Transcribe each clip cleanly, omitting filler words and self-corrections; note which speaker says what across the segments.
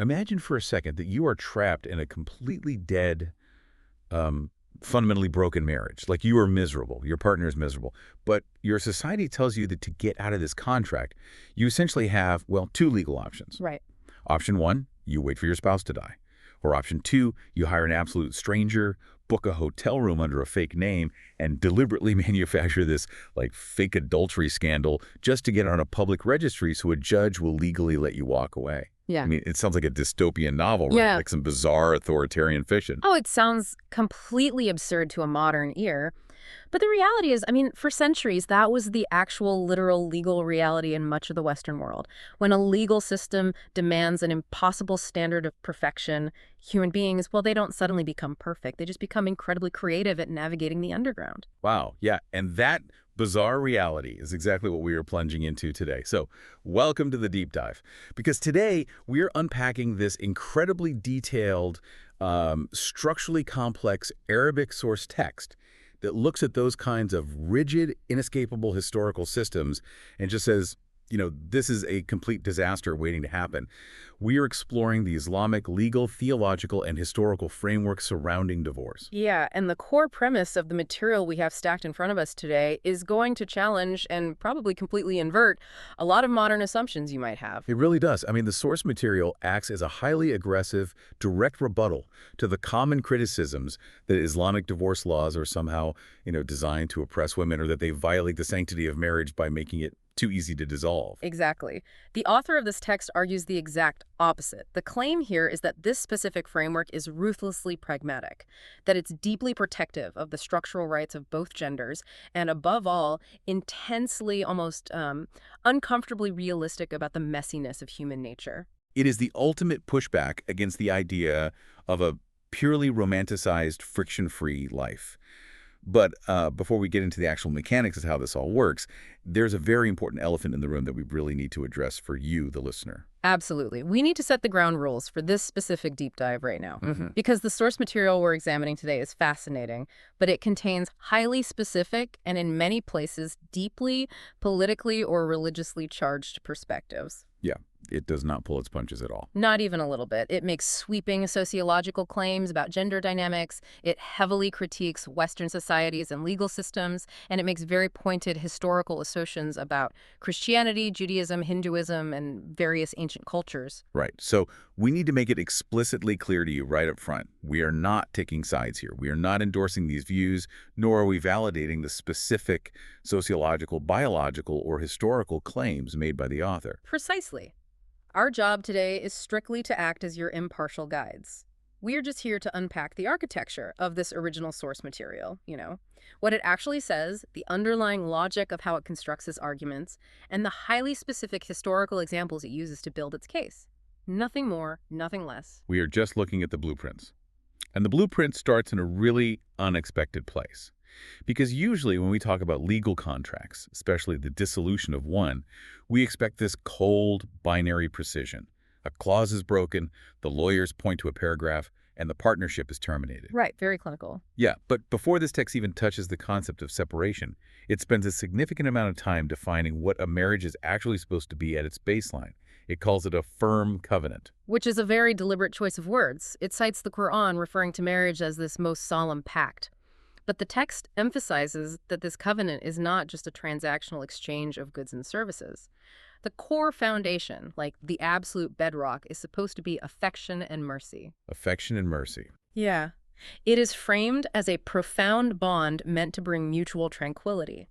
Speaker 1: Imagine for a second that you are trapped in a completely dead, um, fundamentally broken marriage. Like you are miserable, your partner is miserable, but your society tells you that to get out of this contract, you essentially have, well, two legal options.
Speaker 2: Right.
Speaker 1: Option one, you wait for your spouse to die. Or option two, you hire an absolute stranger, book a hotel room under a fake name, and deliberately manufacture this like fake adultery scandal just to get on a public registry so a judge will legally let you walk away.
Speaker 2: Yeah.
Speaker 1: I mean, it sounds like a dystopian novel, right?
Speaker 2: Yeah.
Speaker 1: Like some bizarre authoritarian fiction.
Speaker 2: Oh, it sounds completely absurd to a modern ear. But the reality is, I mean, for centuries, that was the actual literal legal reality in much of the Western world. When a legal system demands an impossible standard of perfection, human beings, well, they don't suddenly become perfect. They just become incredibly creative at navigating the underground.
Speaker 1: Wow, yeah, and that bizarre reality is exactly what we are plunging into today. So welcome to the deep dive, because today we're unpacking this incredibly detailed, structurally complex Arabic source text that looks at those kinds of rigid, inescapable historical systems and just says, this is a complete disaster waiting to happen. We are exploring the Islamic legal, theological, and historical framework surrounding divorce.
Speaker 2: Yeah, and the core premise of the material we have stacked in front of us today is going to challenge and probably completely invert a lot of modern assumptions you might have.
Speaker 1: It really does. I mean, the source material acts as a highly aggressive, direct rebuttal to the common criticisms that Islamic divorce laws are somehow, designed to oppress women or that they violate the sanctity of marriage by making it too easy to dissolve.
Speaker 2: Exactly. The author of this text argues the exact opposite. The claim here is that this specific framework is ruthlessly pragmatic, that it's deeply protective of the structural rights of both genders, and above all, intensely, almost uncomfortably realistic about the messiness of human nature.
Speaker 1: It is the ultimate pushback against the idea of a purely romanticized, friction-free life. But before we get into the actual mechanics of how this all works, there's a very important elephant in the room that we really need to address for you, the listener.
Speaker 2: Absolutely. We need to set the ground rules for this specific deep dive right now. Because the source material we're examining today is fascinating, but it contains highly specific and in many places deeply politically or religiously charged perspectives.
Speaker 1: Yeah, it does not pull its punches at all.
Speaker 2: Not even a little bit. It makes sweeping sociological claims about gender dynamics. It heavily critiques Western societies and legal systems, and it makes very pointed historical assertions about Christianity, Judaism, Hinduism, and various ancient cultures.
Speaker 1: Right. So we need to make it explicitly clear to you right up front. We are not taking sides here. We are not endorsing these views, nor are we validating the specific sociological, biological, or historical claims made by the author.
Speaker 2: Precisely. Our job today is strictly to act as your impartial guides. We're just here to unpack the architecture of this original source material, what it actually says, the underlying logic of how it constructs its arguments, and the highly specific historical examples it uses to build its case. Nothing more, nothing less.
Speaker 1: We are just looking at the blueprints. And the blueprint starts in a really unexpected place. Because usually when we talk about legal contracts, especially the dissolution of one, we expect this cold, binary precision. A clause is broken, the lawyers point to a paragraph, and the partnership is terminated.
Speaker 2: Right, very clinical.
Speaker 1: Yeah, but before this text even touches the concept of separation, it spends a significant amount of time defining what a marriage is actually supposed to be at its baseline. It calls it a firm covenant.
Speaker 2: Which is a very deliberate choice of words. It cites the Quran referring to marriage as this most solemn pact. But the text emphasizes that this covenant is not just a transactional exchange of goods and services. The core foundation, like the absolute bedrock, is supposed to be affection and mercy.
Speaker 1: Affection and mercy.
Speaker 2: Yeah. It is framed as a profound bond meant to bring mutual tranquility.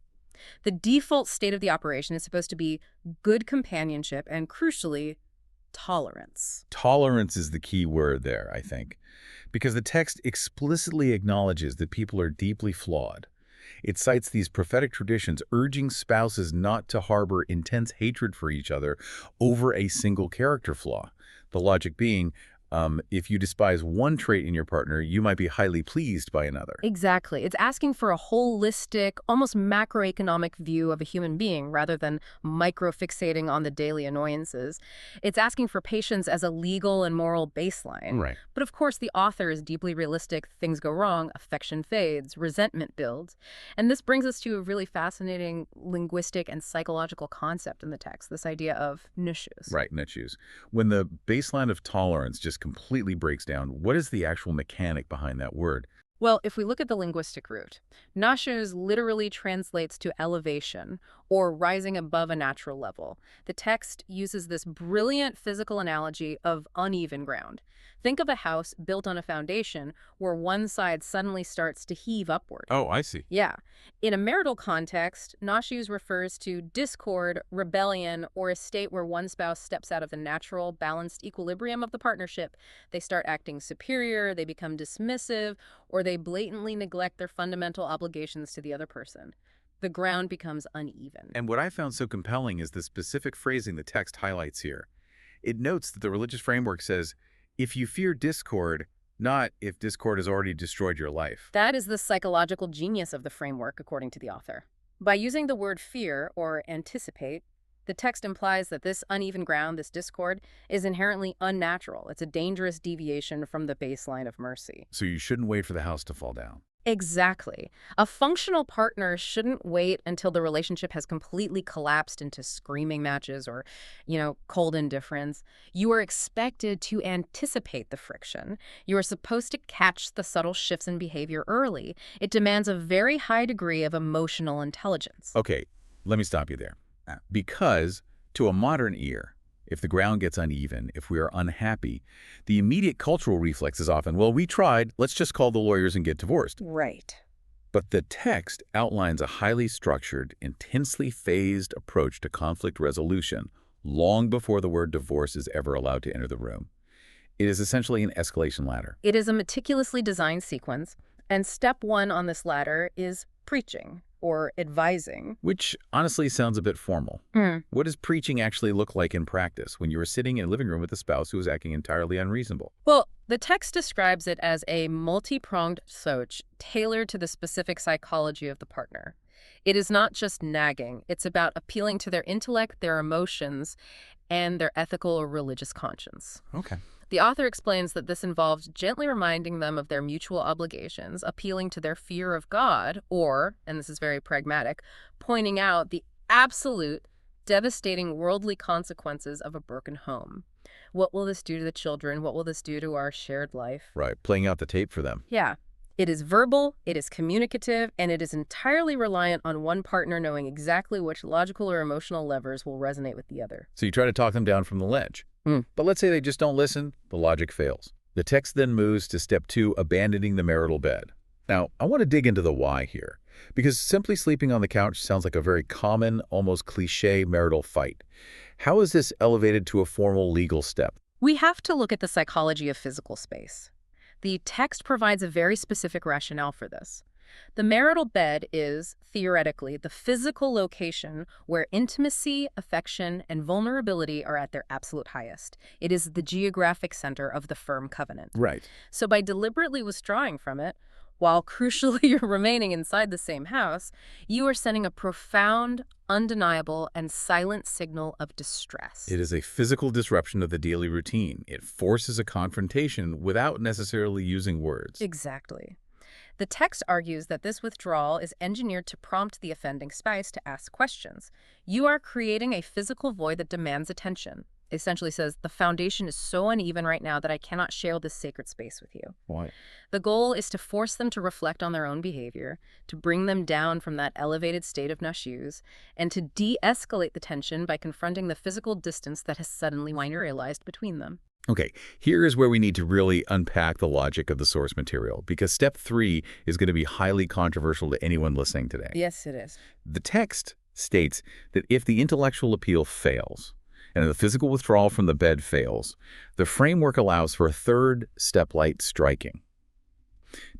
Speaker 2: The default state of the operation is supposed to be good companionship and, crucially, tolerance.
Speaker 1: Tolerance is the key word there, I think, because the text explicitly acknowledges that people are deeply flawed. It cites these prophetic traditions urging spouses not to harbor intense hatred for each other over a single character flaw. The logic being, If you despise one trait in your partner, you might be highly pleased by another.
Speaker 2: Exactly. It's asking for a holistic, almost macroeconomic view of a human being rather than micro-fixating on the daily annoyances. It's asking for patience as a legal and moral baseline.
Speaker 1: Right.
Speaker 2: But of course, the author is deeply realistic. Things go wrong, affection fades, resentment builds. And this brings us to a really fascinating linguistic and psychological concept in the text, this idea of nushus.
Speaker 1: Right, netshoes. When the baseline of tolerance just completely breaks down, what is the actual mechanic behind that word?
Speaker 2: Well, if we look at the linguistic root, nashus literally translates to elevation or rising above a natural level. The text uses this brilliant physical analogy of uneven ground. Think of a house built on a foundation where one side suddenly starts to heave upward.
Speaker 1: Oh, I see.
Speaker 2: Yeah. In a marital context, nashus refers to discord, rebellion, or a state where one spouse steps out of the natural, balanced equilibrium of the partnership. They start acting superior, they become dismissive, or they blatantly neglect their fundamental obligations to the other person. The ground becomes uneven.
Speaker 1: And what I found so compelling is the specific phrasing the text highlights here. It notes that the religious framework says, if you fear discord, not if discord has already destroyed your life.
Speaker 2: That is the psychological genius of the framework, according to the author. By using the word fear or anticipate, the text implies that this uneven ground, this discord, is inherently unnatural. It's a dangerous deviation from the baseline of mercy.
Speaker 1: So you shouldn't wait for the house to fall down.
Speaker 2: Exactly. A functional partner shouldn't wait until the relationship has completely collapsed into screaming matches or, cold indifference. You are expected to anticipate the friction. You are supposed to catch the subtle shifts in behavior early. It demands a very high degree of emotional intelligence.
Speaker 1: Okay, let me stop you there. Because to a modern ear, if the ground gets uneven, if we are unhappy, the immediate cultural reflex is often, well, we tried, let's just call the lawyers and get divorced.
Speaker 2: Right.
Speaker 1: But the text outlines a highly structured, intensely phased approach to conflict resolution long before the word divorce is ever allowed to enter the room. It is essentially an escalation ladder.
Speaker 2: It is a meticulously designed sequence, and step one on this ladder is preaching or advising.
Speaker 1: Which honestly sounds a bit formal. What does preaching actually look like in practice when you are sitting in a living room with a spouse who is acting entirely unreasonable?
Speaker 2: Well, the text describes it as a multi-pronged approach tailored to the specific psychology of the partner. It is not just nagging. It's about appealing to their intellect, their emotions, and their ethical or religious conscience.
Speaker 1: Okay.
Speaker 2: The author explains that this involves gently reminding them of their mutual obligations, appealing to their fear of God, or, and this is very pragmatic, pointing out the absolute, devastating worldly consequences of a broken home. What will this do to the children? What will this do to our shared life?
Speaker 1: Right, playing out the tape for them.
Speaker 2: Yeah. It is verbal, it is communicative, and it is entirely reliant on one partner knowing exactly which logical or emotional levers will resonate with the other.
Speaker 1: So you try to talk them down from the ledge. But let's say they just don't listen, the logic fails. The text then moves to step 2, abandoning the marital bed. Now, I want to dig into the why here, because simply sleeping on the couch sounds like a very common, almost cliché marital fight. How is this elevated to a formal legal step?
Speaker 2: We have to look at the psychology of physical space. The text provides a very specific rationale for this. The marital bed is, theoretically, the physical location where intimacy, affection, and vulnerability are at their absolute highest. It is the geographic center of the firm covenant.
Speaker 1: Right.
Speaker 2: So by deliberately withdrawing from it, while crucially you're remaining inside the same house, you are sending a profound, undeniable, and silent signal of distress.
Speaker 1: It is a physical disruption of the daily routine. It forces a confrontation without necessarily using words.
Speaker 2: Exactly. The text argues that this withdrawal is engineered to prompt the offending spouse to ask questions. You are creating a physical void that demands attention. It essentially says, the foundation is so uneven right now that I cannot share this sacred space with you.
Speaker 1: Why?
Speaker 2: The goal is to force them to reflect on their own behavior, to bring them down from that elevated state of nashus, and to de-escalate the tension by confronting the physical distance that has suddenly materialized between them.
Speaker 1: Okay, here is where we need to really unpack the logic of the source material, because step 3 is going to be highly controversial to anyone listening today.
Speaker 2: Yes, it is.
Speaker 1: The text states that if the intellectual appeal fails, and the physical withdrawal from the bed fails, the framework allows for a third step-light striking.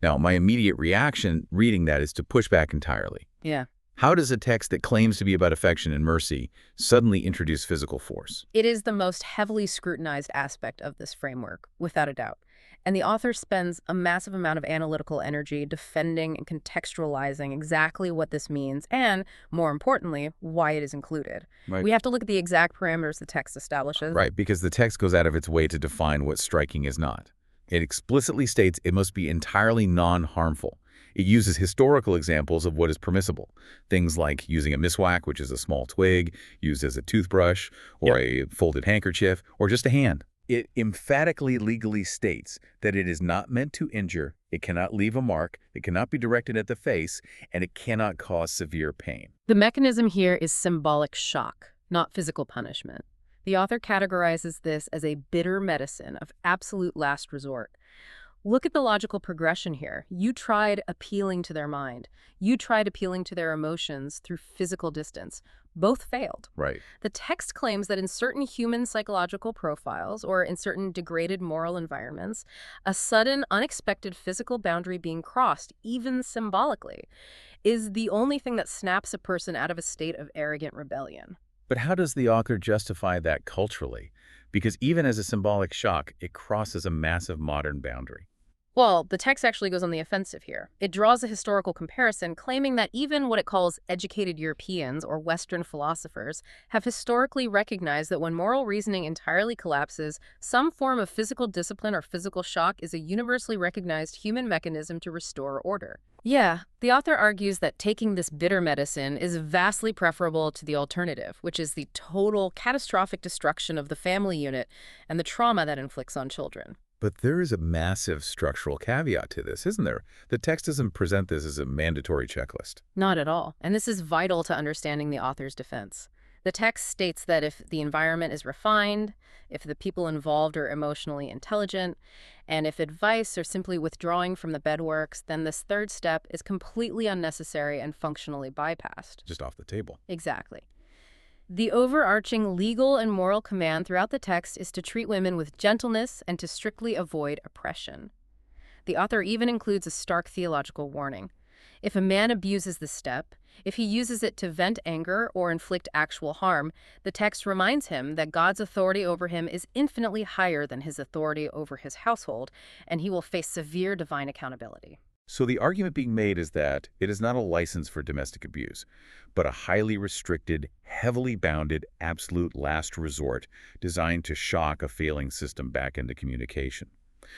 Speaker 1: Now, my immediate reaction reading that is to push back entirely.
Speaker 2: Yeah.
Speaker 1: How does a text that claims to be about affection and mercy suddenly introduce physical force?
Speaker 2: It is the most heavily scrutinized aspect of this framework, without a doubt. And the author spends a massive amount of analytical energy defending and contextualizing exactly what this means and, more importantly, why it is included.
Speaker 1: Right.
Speaker 2: We have to look at the exact parameters the text establishes.
Speaker 1: Right, because the text goes out of its way to define what striking is not. It explicitly states it must be entirely non-harmful. It uses historical examples of what is permissible. Things like using a miswak, which is a small twig, used as a toothbrush, or a folded handkerchief, or just a hand. It emphatically legally states that it is not meant to injure, it cannot leave a mark, it cannot be directed at the face, and it cannot cause severe pain.
Speaker 2: The mechanism here is symbolic shock, not physical punishment. The author categorizes this as a bitter medicine of absolute last resort. Look at the logical progression here. You tried appealing to their mind. You tried appealing to their emotions through physical distance. Both failed.
Speaker 1: Right.
Speaker 2: The text claims that in certain human psychological profiles or in certain degraded moral environments, a sudden, unexpected physical boundary being crossed, even symbolically, is the only thing that snaps a person out of a state of arrogant rebellion.
Speaker 1: But how does the author justify that culturally? Because even as a symbolic shock, it crosses a massive modern boundary.
Speaker 2: Well, the text actually goes on the offensive here. It draws a historical comparison, claiming that even what it calls educated Europeans or Western philosophers have historically recognized that when moral reasoning entirely collapses, some form of physical discipline or physical shock is a universally recognized human mechanism to restore order. Yeah, the author argues that taking this bitter medicine is vastly preferable to the alternative, which is the total catastrophic destruction of the family unit and the trauma that inflicts on children.
Speaker 1: But there is a massive structural caveat to this, isn't there? The text doesn't present this as a mandatory checklist.
Speaker 2: Not at all. And this is vital to understanding the author's defense. The text states that if the environment is refined, if the people involved are emotionally intelligent, and if advice or simply withdrawing from the bed works, then this third step is completely unnecessary and functionally bypassed.
Speaker 1: Just off the table.
Speaker 2: Exactly. The overarching legal and moral command throughout the text is to treat women with gentleness and to strictly avoid oppression. The author even includes a stark theological warning. If a man abuses this step, if he uses it to vent anger or inflict actual harm, the text reminds him that God's authority over him is infinitely higher than his authority over his household, and he will face severe divine accountability.
Speaker 1: So the argument being made is that it is not a license for domestic abuse, but a highly restricted, heavily bounded, absolute last resort designed to shock a failing system back into communication.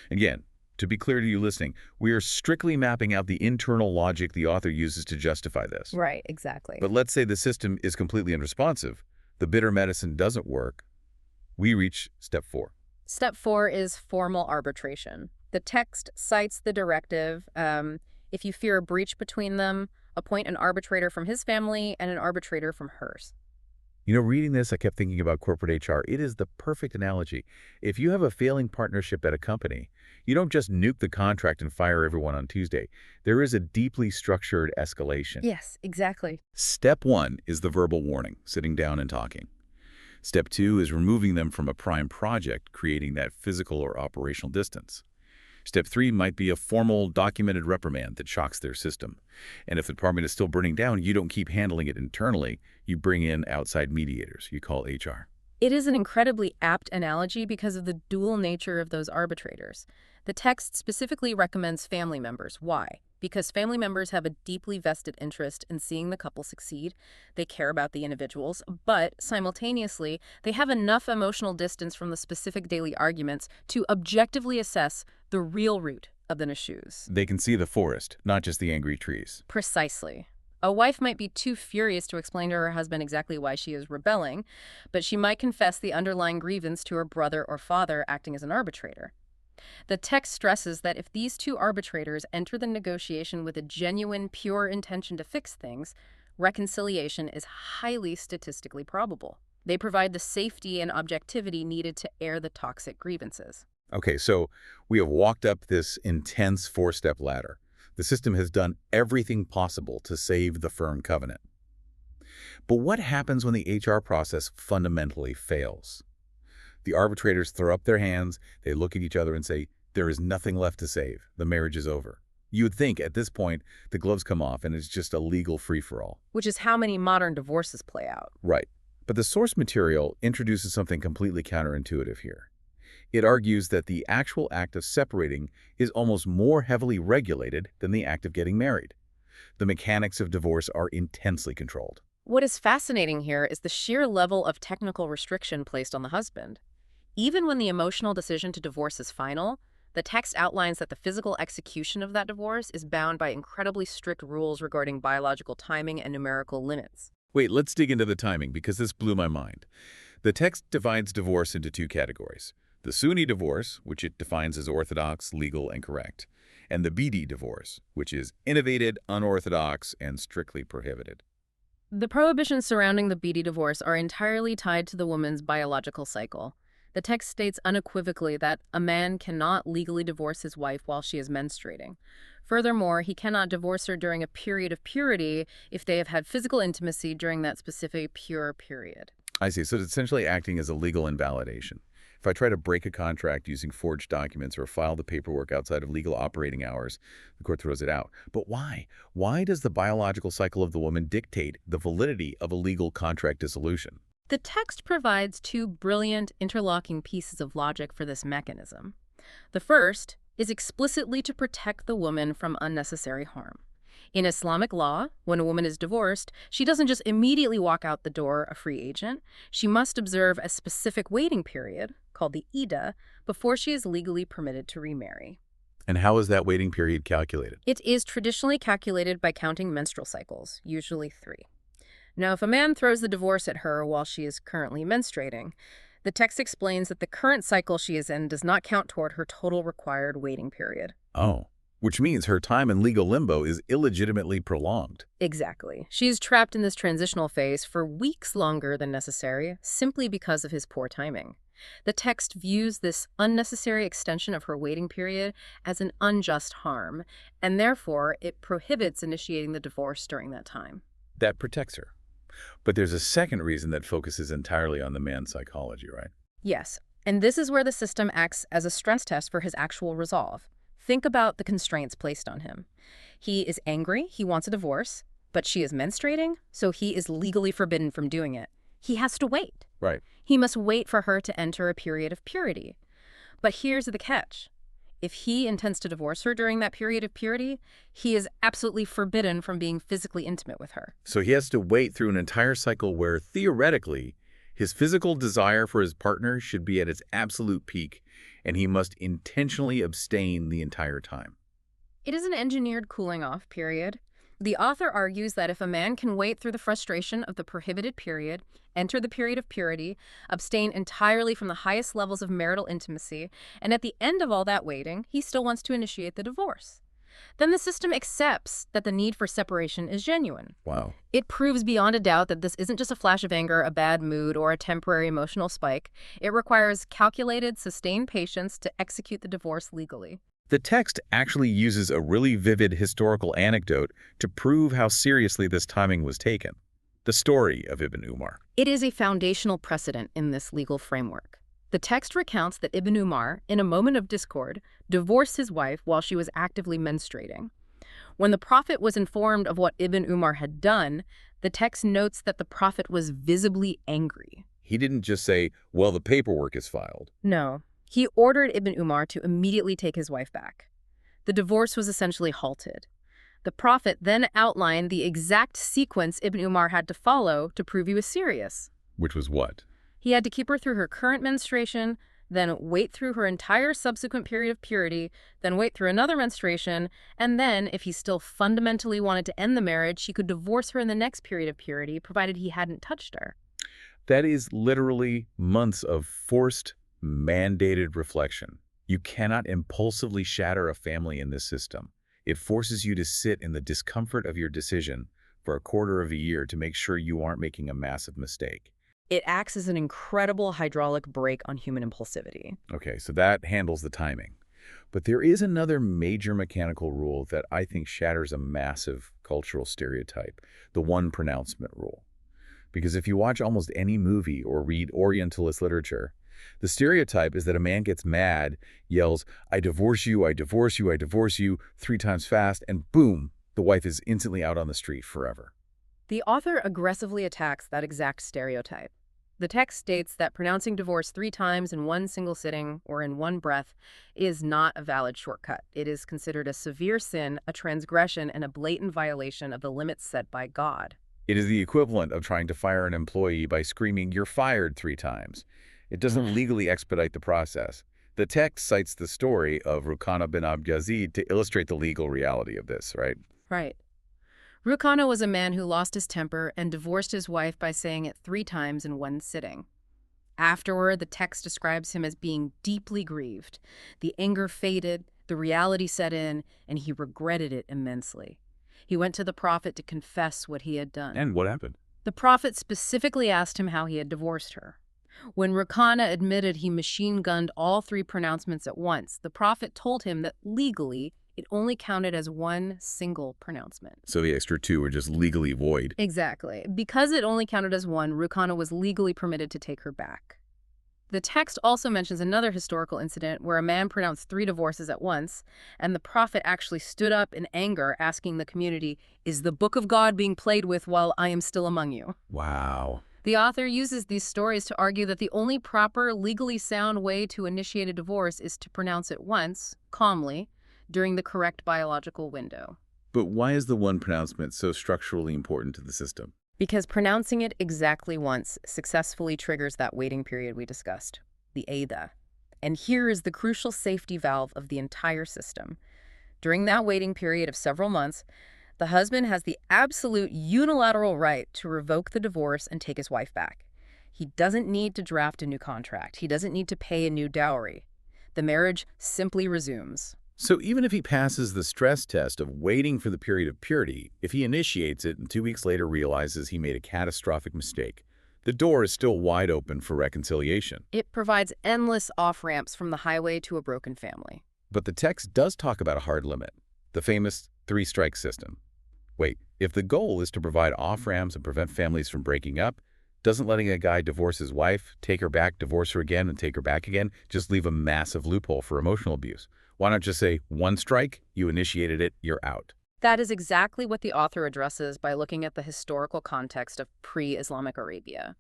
Speaker 1: Again, to be clear to you listening, we are strictly mapping out the internal logic the author uses to justify this.
Speaker 2: Right, exactly.
Speaker 1: But let's say the system is completely unresponsive, the bitter medicine doesn't work, we reach step 4.
Speaker 2: Step 4 is formal arbitration. The text cites the directive. If you fear a breach between them, appoint an arbitrator from his family and an arbitrator from hers.
Speaker 1: You know, reading this, I kept thinking about corporate HR. It is the perfect analogy. If you have a failing partnership at a company, you don't just nuke the contract and fire everyone on Tuesday. There is a deeply structured escalation.
Speaker 2: Yes, exactly.
Speaker 1: Step 1 is the verbal warning, sitting down and talking. Step 2 is removing them from a prime project, creating that physical or operational distance. Step 3 might be a formal, documented reprimand that shocks their system. And if the department is still burning down, you don't keep handling it internally. You bring in outside mediators. You call HR.
Speaker 2: It is an incredibly apt analogy because of the dual nature of those arbitrators. The text specifically recommends family members. Why? Because family members have a deeply vested interest in seeing the couple succeed. They care about the individuals, but simultaneously, they have enough emotional distance from the specific daily arguments to objectively assess the real root of the issues.
Speaker 1: They can see the forest, not just the angry trees.
Speaker 2: Precisely. A wife might be too furious to explain to her husband exactly why she is rebelling, but she might confess the underlying grievance to her brother or father acting as an arbitrator. The text stresses that if these two arbitrators enter the negotiation with a genuine, pure intention to fix things, reconciliation is highly statistically probable. They provide the safety and objectivity needed to air the toxic grievances.
Speaker 1: Okay, so we have walked up this intense 4-step ladder. The system has done everything possible to save the firm covenant. But what happens when the HR process fundamentally fails? The arbitrators throw up their hands, they look at each other and say, there is nothing left to save. The marriage is over. You would think at this point the gloves come off and it's just a legal free-for-all.
Speaker 2: Which is how many modern divorces play out.
Speaker 1: Right. But the source material introduces something completely counterintuitive here. It argues that the actual act of separating is almost more heavily regulated than the act of getting married. The mechanics of divorce are intensely controlled.
Speaker 2: What is fascinating here is the sheer level of technical restriction placed on the husband. Even when the emotional decision to divorce is final, the text outlines that the physical execution of that divorce is bound by incredibly strict rules regarding biological timing and numerical limits.
Speaker 1: Wait, let's dig into the timing because this blew my mind. The text divides divorce into two categories. The Sunni divorce, which it defines as orthodox, legal, and correct, and the Bidi divorce, which is innovated, unorthodox, and strictly prohibited.
Speaker 2: The prohibitions surrounding the Bidi divorce are entirely tied to the woman's biological cycle. The text states unequivocally that a man cannot legally divorce his wife while she is menstruating. Furthermore, he cannot divorce her during a period of purity if they have had physical intimacy during that specific pure period.
Speaker 1: I see. So it's essentially acting as a legal invalidation. If I try to break a contract using forged documents or file the paperwork outside of legal operating hours, the court throws it out. But why? Why does the biological cycle of the woman dictate the validity of a legal contract dissolution?
Speaker 2: The text provides two brilliant interlocking pieces of logic for this mechanism. The first is explicitly to protect the woman from unnecessary harm. In Islamic law, when a woman is divorced, she doesn't just immediately walk out the door a free agent. She must observe a specific waiting period, called the Iddah, before she is legally permitted to remarry.
Speaker 1: And how is that waiting period calculated?
Speaker 2: It is traditionally calculated by counting menstrual cycles, usually 3. Now, if a man throws the divorce at her while she is currently menstruating, the text explains that the current cycle she is in does not count toward her total required waiting period.
Speaker 1: Oh, which means her time in legal limbo is illegitimately prolonged.
Speaker 2: Exactly. She is trapped in this transitional phase for weeks longer than necessary, simply because of his poor timing. The text views this unnecessary extension of her waiting period as an unjust harm, and therefore it prohibits initiating the divorce during that time.
Speaker 1: That protects her. But there's a second reason that focuses entirely on the man's psychology, right?
Speaker 2: Yes, and this is where the system acts as a stress test for his actual resolve. Think about the constraints placed on him. He is angry, he wants a divorce, but she is menstruating, so he is legally forbidden from doing it. He has to wait.
Speaker 1: Right.
Speaker 2: He must wait for her to enter a period of purity. But here's the catch. If he intends to divorce her during that period of purity, he is absolutely forbidden from being physically intimate with her.
Speaker 1: So he has to wait through an entire cycle where, theoretically, his physical desire for his partner should be at its absolute peak, and he must intentionally abstain the entire time.
Speaker 2: It is an engineered cooling off period. The author argues that if a man can wait through the frustration of the prohibited period, enter the period of purity, abstain entirely from the highest levels of marital intimacy, and at the end of all that waiting, he still wants to initiate the divorce, then the system accepts that the need for separation is genuine.
Speaker 1: Wow.
Speaker 2: It proves beyond a doubt that this isn't just a flash of anger, a bad mood, or a temporary emotional spike. It requires calculated, sustained patience to execute the divorce legally.
Speaker 1: The text actually uses a really vivid historical anecdote to prove how seriously this timing was taken. The story of Ibn Umar.
Speaker 2: It is a foundational precedent in this legal framework. The text recounts that Ibn Umar, in a moment of discord, divorced his wife while she was actively menstruating. When the Prophet was informed of what Ibn Umar had done, the text notes that the Prophet was visibly angry.
Speaker 1: He didn't just say, well, the paperwork is filed.
Speaker 2: No. He ordered Ibn Umar to immediately take his wife back. The divorce was essentially halted. The Prophet then outlined the exact sequence Ibn Umar had to follow to prove he was serious.
Speaker 1: Which was what?
Speaker 2: He had to keep her through her current menstruation, then wait through her entire subsequent period of purity, then wait through another menstruation, and then, if he still fundamentally wanted to end the marriage, he could divorce her in the next period of purity, provided he hadn't touched her.
Speaker 1: That is literally months of forced, mandated reflection. You cannot impulsively shatter a family in this system. It forces you to sit in the discomfort of your decision for a quarter of a year to make sure you aren't making a massive mistake.
Speaker 2: It acts as an incredible hydraulic brake on human impulsivity.
Speaker 1: Okay, so that handles the timing. But there is another major mechanical rule that I think shatters a massive cultural stereotype, the one pronouncement rule. Because if you watch almost any movie or read Orientalist literature, The stereotype is that a man gets mad, yells, "I divorce you, I divorce you, I divorce you," 3 times fast, and boom, the wife is instantly out on the street forever.
Speaker 2: The author aggressively attacks that exact stereotype. The text states that pronouncing divorce 3 times in one single sitting or in one breath is not a valid shortcut. It is considered a severe sin, a transgression, and a blatant violation of the limits set by God.
Speaker 1: It is the equivalent of trying to fire an employee by screaming, "You're fired," 3 times. It doesn't legally expedite the process. The text cites the story of Ruqana bin Abd Yazid to illustrate the legal reality of this, right?
Speaker 2: Right. Ruqana was a man who lost his temper and divorced his wife by saying it 3 times in one sitting. Afterward, the text describes him as being deeply grieved. The anger faded, the reality set in, and he regretted it immensely. He went to the prophet to confess what he had done.
Speaker 1: And what happened?
Speaker 2: The prophet specifically asked him how he had divorced her. When Ruqana admitted he machine-gunned all 3 pronouncements at once, the prophet told him that legally, it only counted as one single pronouncement.
Speaker 1: So the extra 2 were just legally void.
Speaker 2: Exactly. Because it only counted as one, Ruqana was legally permitted to take her back. The text also mentions another historical incident where a man pronounced 3 divorces at once, and the prophet actually stood up in anger, asking the community, "Is the book of God being played with while I am still among you?"
Speaker 1: Wow.
Speaker 2: The author uses these stories to argue that the only proper, legally sound way to initiate a divorce is to pronounce it once, calmly, during the correct biological window.
Speaker 1: But why is the one pronouncement so structurally important to the system?
Speaker 2: Because pronouncing it exactly once successfully triggers that waiting period we discussed, the AIDA. And here is the crucial safety valve of the entire system. During that waiting period of several months, the husband has the absolute unilateral right to revoke the divorce and take his wife back. He doesn't need to draft a new contract. He doesn't need to pay a new dowry. The marriage simply resumes.
Speaker 1: So even if he passes the stress test of waiting for the period of purity, if he initiates it and 2 weeks later realizes he made a catastrophic mistake, the door is still wide open for reconciliation.
Speaker 2: It provides endless off-ramps from the highway to a broken family.
Speaker 1: But the text does talk about a hard limit, the famous 3-strike system. Wait, if the goal is to provide off-ramps and prevent families from breaking up, doesn't letting a guy divorce his wife, take her back, divorce her again, and take her back again, just leave a massive loophole for emotional abuse? Why not just say, 1 strike, you initiated it, you're out?
Speaker 2: That is exactly what the author addresses by looking at the historical context of pre-Islamic Arabia.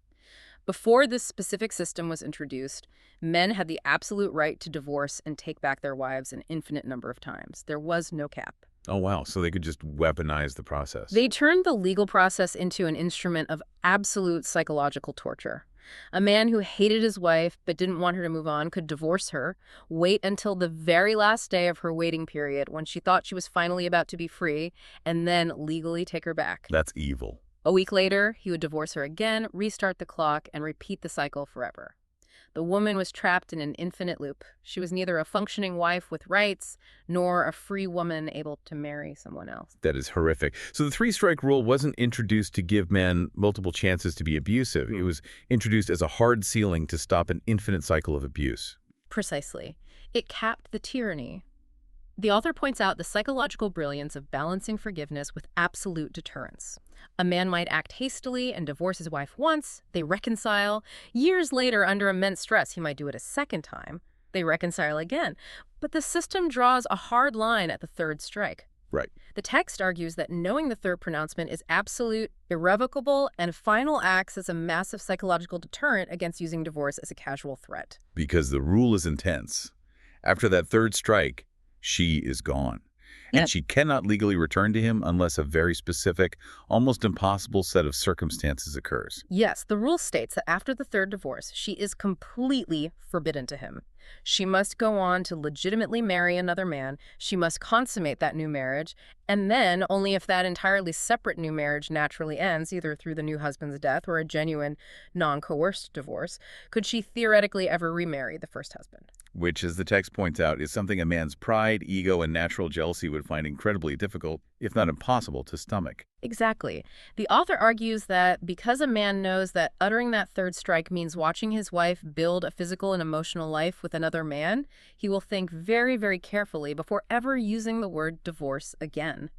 Speaker 2: Before this specific system was introduced, men had the absolute right to divorce and take back their wives an infinite number of times. There was no cap.
Speaker 1: Oh, wow. So they could just weaponize the process.
Speaker 2: They turned the legal process into an instrument of absolute psychological torture. A man who hated his wife but didn't want her to move on could divorce her, wait until the very last day of her waiting period when she thought she was finally about to be free, and then legally take her back.
Speaker 1: That's evil.
Speaker 2: A week later, he would divorce her again, restart the clock, and repeat the cycle forever. The woman was trapped in an infinite loop. She was neither a functioning wife with rights, nor a free woman able to marry someone else.
Speaker 1: That is horrific. So the 3-strike rule wasn't introduced to give men multiple chances to be abusive. It was introduced as a hard ceiling to stop an infinite cycle of abuse.
Speaker 2: Precisely. It capped the tyranny. The author points out the psychological brilliance of balancing forgiveness with absolute deterrence. A man might act hastily and divorce his wife once, they reconcile. Years later, under immense stress, he might do it a second time. They reconcile again. But the system draws a hard line at the 3rd strike.
Speaker 1: Right.
Speaker 2: The text argues that knowing the 3rd pronouncement is absolute, irrevocable, and final acts as a massive psychological deterrent against using divorce as a casual threat.
Speaker 1: Because the rule is intense. After that 3rd strike, she is gone. And she cannot legally return to him unless a very specific, almost impossible set of circumstances occurs.
Speaker 2: Yes, the rule states that after the 3rd divorce, she is completely forbidden to him. She must go on to legitimately marry another man. She must consummate that new marriage. And then, only if that entirely separate new marriage naturally ends, either through the new husband's death or a genuine, non-coerced divorce, could she theoretically ever remarry the first husband.
Speaker 1: Which, as the text points out, is something a man's pride, ego, and natural jealousy would find incredibly difficult, if not impossible, to stomach.
Speaker 2: Exactly. The author argues that because a man knows that uttering that 3rd strike means watching his wife build a physical and emotional life with another man, he will think very, very carefully before ever using the word divorce again.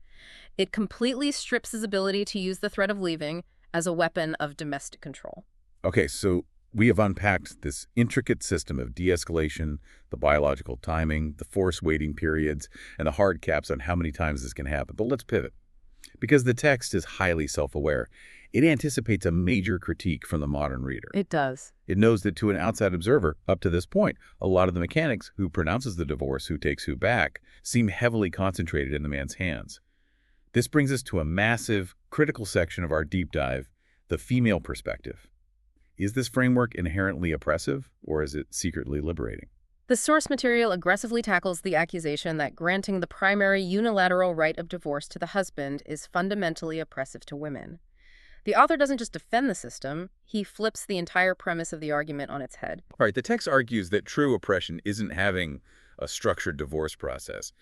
Speaker 2: It completely strips his ability to use the threat of leaving as a weapon of domestic control.
Speaker 1: Okay, so We have unpacked this intricate system of de-escalation, the biological timing, the force waiting periods, and the hard caps on how many times this can happen. But let's pivot. Because the text is highly self-aware, it anticipates a major critique from the modern reader.
Speaker 2: It does.
Speaker 1: It knows that to an outside observer, up to this point, a lot of the mechanics, who pronounces the divorce, who takes who back, seem heavily concentrated in the man's hands. This brings us to a massive, critical section of our deep dive, the female perspective. Is this framework inherently oppressive, or is it secretly liberating?
Speaker 2: The source material aggressively tackles the accusation that granting the primary unilateral right of divorce to the husband is fundamentally oppressive to women. The author doesn't just defend the system, he flips the entire premise of the argument on its head.
Speaker 1: All right, the text argues that true oppression isn't having a structured divorce process.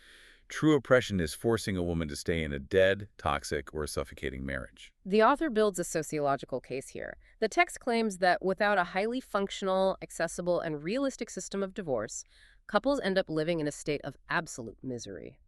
Speaker 1: True oppression is forcing a woman to stay in a dead, toxic, or suffocating marriage.
Speaker 2: The author builds a sociological case here. The text claims that without a highly functional, accessible, and realistic system of divorce, couples end up living in a state of absolute misery.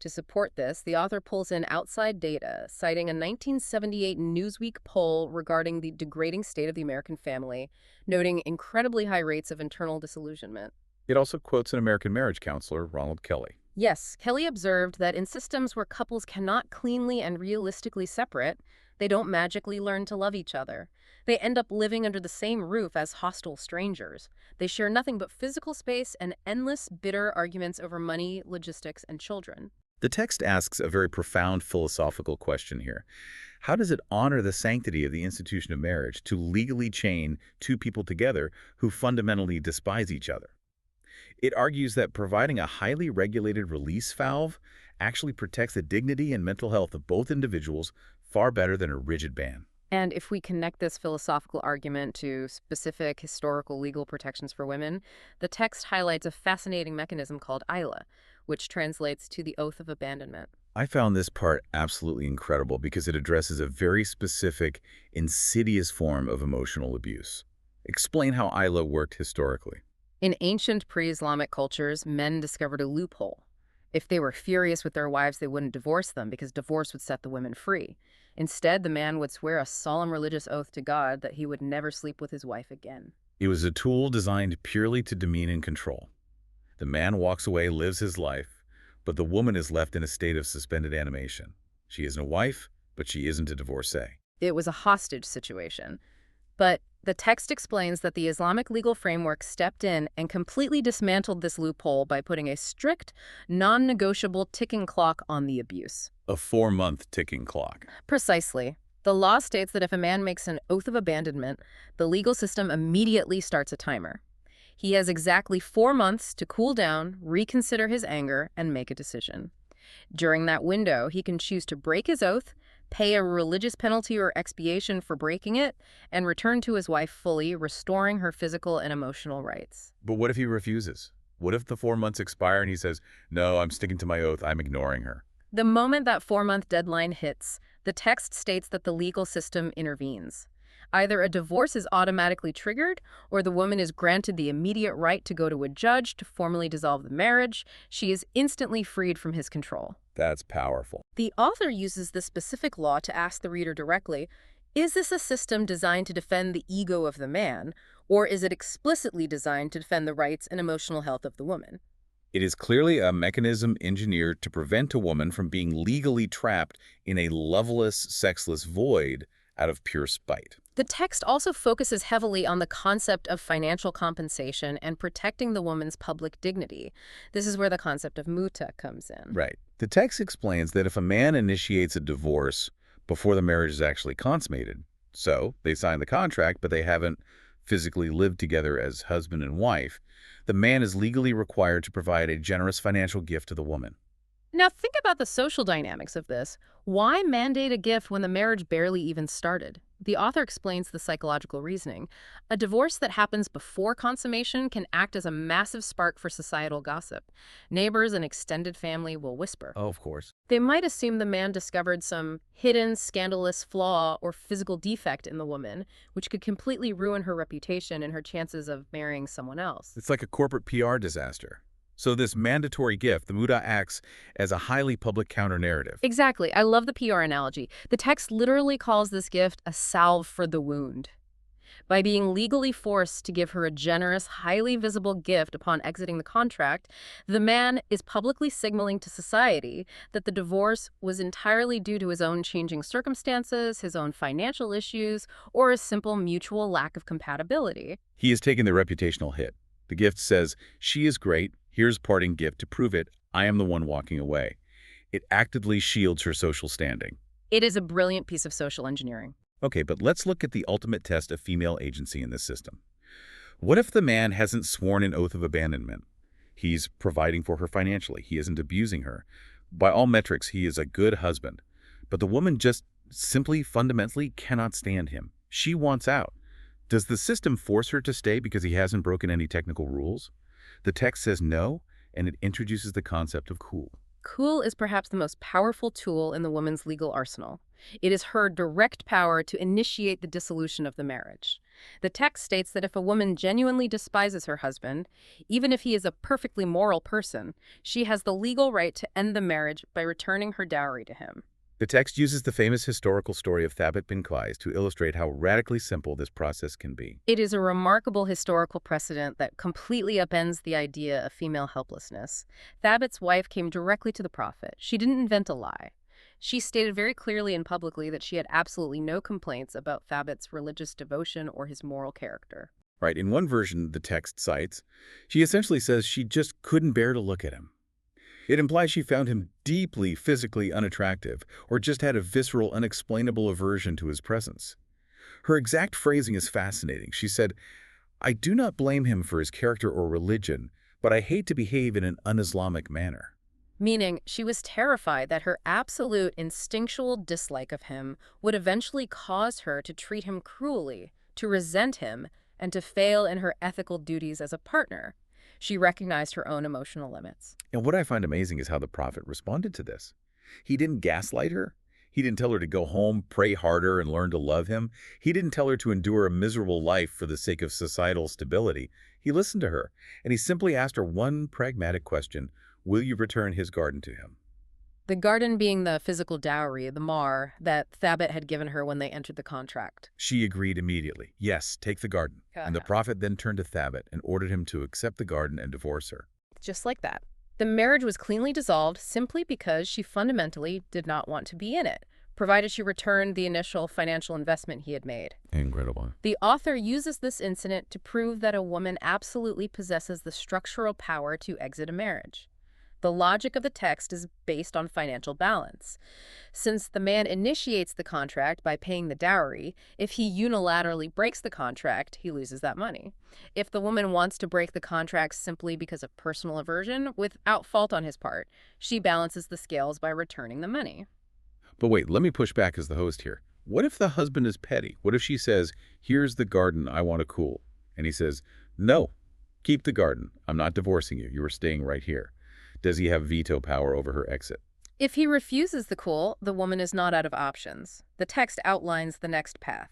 Speaker 2: To support this, the author pulls in outside data, citing a 1978 Newsweek poll regarding the degrading state of the American family, noting incredibly high rates of internal disillusionment.
Speaker 1: It also quotes an American marriage counselor, Ronald Kelly.
Speaker 2: Yes, Kelly observed that in systems where couples cannot cleanly and realistically separate, they don't magically learn to love each other. They end up living under the same roof as hostile strangers. They share nothing but physical space and endless, bitter arguments over money, logistics, and children.
Speaker 1: The text asks a very profound philosophical question here. How does it honor the sanctity of the institution of marriage to legally chain two people together who fundamentally despise each other? It argues that providing a highly regulated release valve actually protects the dignity and mental health of both individuals far better than a rigid ban.
Speaker 2: And if we connect this philosophical argument to specific historical legal protections for women, the text highlights a fascinating mechanism called ILA, which translates to the oath of abandonment.
Speaker 1: I found this part absolutely incredible because it addresses a very specific, insidious form of emotional abuse. Explain how ILA worked historically.
Speaker 2: In ancient pre-Islamic cultures, men discovered a loophole. If they were furious with their wives, they wouldn't divorce them because divorce would set the women free. Instead, the man would swear a solemn religious oath to God that he would never sleep with his wife again.
Speaker 1: It was a tool designed purely to demean and control. The man walks away, lives his life, but the woman is left in a state of suspended animation. She isn't a wife, but she isn't a divorcee.
Speaker 2: It was a hostage situation. But the text explains that the Islamic legal framework stepped in and completely dismantled this loophole by putting a strict, non-negotiable ticking clock on the abuse.
Speaker 1: A 4-month ticking clock.
Speaker 2: Precisely. The law states that if a man makes an oath of abandonment, the legal system immediately starts a timer. He has exactly 4 months to cool down, reconsider his anger, and make a decision. During that window, he can choose to break his oath, pay a religious penalty or expiation for breaking it, and return to his wife fully, restoring her physical and emotional rights.
Speaker 1: But what if he refuses? What if the 4 months expire and he says, no, I'm sticking to my oath, I'm ignoring her?
Speaker 2: The moment that 4-month deadline hits, the text states that the legal system intervenes. Either a divorce is automatically triggered, or the woman is granted the immediate right to go to a judge to formally dissolve the marriage. She is instantly freed from his control.
Speaker 1: That's powerful.
Speaker 2: The author uses this specific law to ask the reader directly, is this a system designed to defend the ego of the man, or is it explicitly designed to defend the rights and emotional health of the woman?
Speaker 1: It is clearly a mechanism engineered to prevent a woman from being legally trapped in a loveless, sexless void out of pure spite.
Speaker 2: The text also focuses heavily on the concept of financial compensation and protecting the woman's public dignity. This is where the concept of muta comes in.
Speaker 1: Right. The text explains that if a man initiates a divorce before the marriage is actually consummated, so they sign the contract but they haven't physically lived together as husband and wife, the man is legally required to provide a generous financial gift to the woman.
Speaker 2: Now think about the social dynamics of this. Why mandate a gift when the marriage barely even started? The author explains the psychological reasoning. A divorce that happens before consummation can act as a massive spark for societal gossip. Neighbors and extended family will whisper.
Speaker 1: Oh, of course.
Speaker 2: They might assume the man discovered some hidden, scandalous flaw or physical defect in the woman, which could completely ruin her reputation and her chances of marrying someone else.
Speaker 1: It's like a corporate PR disaster. So this mandatory gift, the muta, acts as a highly public counter-narrative.
Speaker 2: Exactly. I love the PR analogy. The text literally calls this gift a salve for the wound. By being legally forced to give her a generous, highly visible gift upon exiting the contract, the man is publicly signaling to society that the divorce was entirely due to his own changing circumstances, his own financial issues, or a simple mutual lack of compatibility.
Speaker 1: He has taken the reputational hit. The gift says, she is great, here's parting gift to prove it, I am the one walking away. It actively shields her social standing.
Speaker 2: It is a brilliant piece of social engineering.
Speaker 1: Okay, but let's look at the ultimate test of female agency in this system. What if the man hasn't sworn an oath of abandonment? He's providing for her financially. He isn't abusing her. By all metrics, he is a good husband. But the woman just simply, fundamentally cannot stand him. She wants out. Does the system force her to stay because he hasn't broken any technical rules? The text says no, and it introduces the concept of cool.
Speaker 2: Cool is perhaps the most powerful tool in the woman's legal arsenal. It is her direct power to initiate the dissolution of the marriage. The text states that if a woman genuinely despises her husband, even if he is a perfectly moral person, she has the legal right to end the marriage by returning her dowry to him.
Speaker 1: The text uses the famous historical story of Thabit bin Qais to illustrate how radically simple this process can be.
Speaker 2: It is a remarkable historical precedent that completely upends the idea of female helplessness. Thabit's wife came directly to the Prophet. She didn't invent a lie. She stated very clearly and publicly that she had absolutely no complaints about Thabit's religious devotion or his moral character.
Speaker 1: Right, in one version the text cites, she essentially says she just couldn't bear to look at him. It implies she found him deeply physically unattractive or just had a visceral, unexplainable aversion to his presence. Her exact phrasing is fascinating. She said, I do not blame him for his character or religion, but I hate to behave in an un-Islamic manner.
Speaker 2: Meaning, she was terrified that her absolute instinctual dislike of him would eventually cause her to treat him cruelly, to resent him, and to fail in her ethical duties as a partner. She recognized her own emotional limits.
Speaker 1: And what I find amazing is how the Prophet responded to this. He didn't gaslight her. He didn't tell her to go home, pray harder, and learn to love him. He didn't tell her to endure a miserable life for the sake of societal stability. He listened to her, and he simply asked her one pragmatic question: will you return his garden to him?
Speaker 2: The garden being the physical dowry, the mar, that Thabit had given her when they entered the contract.
Speaker 1: She agreed immediately. Yes, take the garden. And the Prophet then turned to Thabit and ordered him to accept the garden and divorce her.
Speaker 2: Just like that. The marriage was cleanly dissolved simply because she fundamentally did not want to be in it, provided she returned the initial financial investment he had made.
Speaker 1: Incredible.
Speaker 2: The author uses this incident to prove that a woman absolutely possesses the structural power to exit a marriage. The logic of the text is based on financial balance. Since the man initiates the contract by paying the dowry, if he unilaterally breaks the contract, he loses that money. If the woman wants to break the contract simply because of personal aversion, without fault on his part, she balances the scales by returning the money.
Speaker 1: But wait, let me push back as the host here. What if the husband is petty? What if she says, here's the garden, I want to cool? And he says, no, keep the garden. I'm not divorcing you. You are staying right here. Does he have veto power over her exit?
Speaker 2: If he refuses the cool, the woman is not out of options. The text outlines the next path: